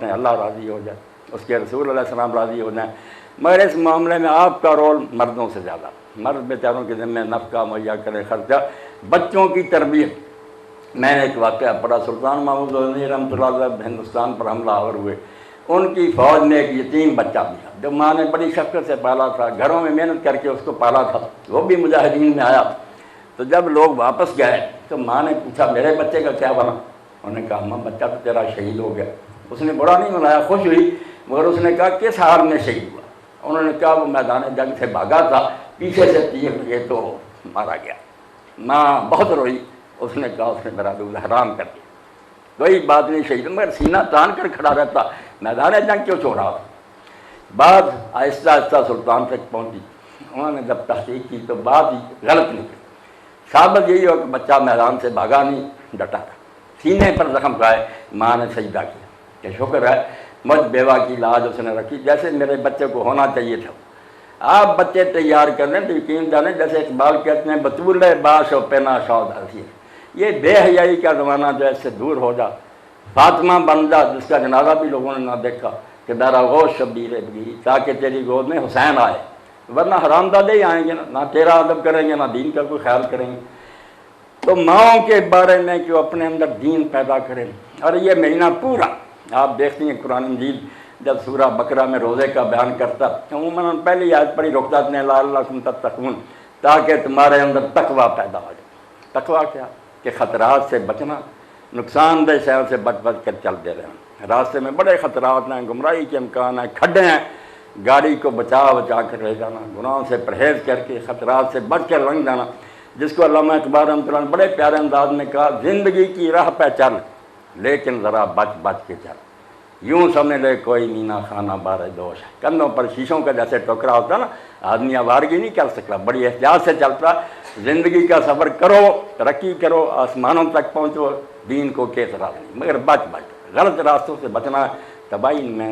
ہیں اللہ راضی ہو جائے، اس کے رسول علیہ السلام راضی ہو جائیں، مگر اس معاملے میں آپ کا رول مردوں سے زیادہ، مرد بیچاروں کے ذمہ نفقہ مہیا کرے، خرچہ، بچوں کی تربیت۔ میں نے ایک واقعہ پڑھا، سلطان محمود غزنوی رحمۃ اللہ علیہ ہندوستان پر حملہ آور ہوئے، ان کی فوج میں ایک یتیم بچہ بھی تھا جو ماں نے بڑی شفقت سے پالا تھا، گھروں میں محنت کر کے اس کو پالا تھا، وہ بھی مجاہدین میں آیا۔ تو جب لوگ واپس گئے تو ماں نے پوچھا میرے بچے کا کیا بنا؟ انہوں نے کہا ماں بچہ تو تیرا شہید ہو گیا۔ اس نے برا نہیں منایا، خوش ہوئی، مگر اس نے کہا کس حال میں شہید ہوا؟ انہوں نے کہا وہ میدان جنگ سے بھاگا تھا، پیچھے سے تیر لگے تو مارا گیا۔ ماں بہت روئی، اس نے کہا اس نے میرا دودھ حرام کر دیا، کوئی بات نہیں شہید، مگر سینہ تان کر کھڑا رہتا، میدان جنگ کیوں چھوڑا؟ بات آہستہ آہستہ سلطان تک پہنچی، انہوں نے جب تحقیق کی تو بات غلط نکلی، ثابت یہی ہو کہ بچہ میدان سے بھاگا نہیں، ڈٹا تھا، سینے پر زخم کھائے۔ ماں نے سجدہ کیا کہ شکر ہے مجھ بیوہ کی لاج اس نے رکھی جیسے میرے بچے کو ہونا چاہیے تھا۔ آپ بچے تیار کر لیں تو یقین جانیں، جیسے اقبال کہتے ہیں بطول باش و پنا شاد حسین، یہ بے حیائی کا زمانہ جو ہے اس سے دور ہو جا، فاطمہ بن جا جس کا جنازہ بھی لوگوں نے نہ دیکھا، کہ درا غوث شبیر بگی، تاکہ تیری گود میں حسین آئے، ورنہ حرام دادے ہی آئیں گے، نہ تیرا ادب کریں گے، نہ دین کا کوئی خیال کریں گے۔ تو ماؤں کے بارے میں کہ وہ اپنے اندر دین پیدا کریں، اور یہ مہینہ پورا آپ دیکھتی ہیں قرآن مجید جب سورہ بقرہ میں روزے کا بیان کرتا، عموماً پہلی آیت پڑھی رخصت نے لعلکم تتقون، تاکہ تمہارے اندر تقویٰ پیدا ہو جائے۔ تقویٰ کیا؟ کہ خطرات سے بچنا، نقصان دہ شہر سے بچ بچ کر چلتے رہنا، راستے میں بڑے خطرات ہیں، گمراہی کے امکان ہیں، کھڈے ہیں، گاڑی کو بچا کر لے جانا، گناہوں سے پرہیز کر کے خطرات سے بچ کر لنگ جانا، جس کو علامہ اقبال رحمۃ اللہ نے بڑے پیارے انداز میں کہا، زندگی کی راہ پہ چل لیکن ذرا بچ بچ کے چل، یوں سمجھ لے کوئی مینا خانہ بار دوش ہے، کندھوں پر شیشوں کا جیسے ٹوکرا ہوتا ہے نا، آدمی آوارگی نہیں کر سکتا، بڑی احتیاط سے چلتا، زندگی کا سفر کرو، ترقی کرو، آسمانوں تک پہنچو، دین کو کیس راہ نہیں، مگر بچ بچ غلط راستوں سے بچنا، تباہی میں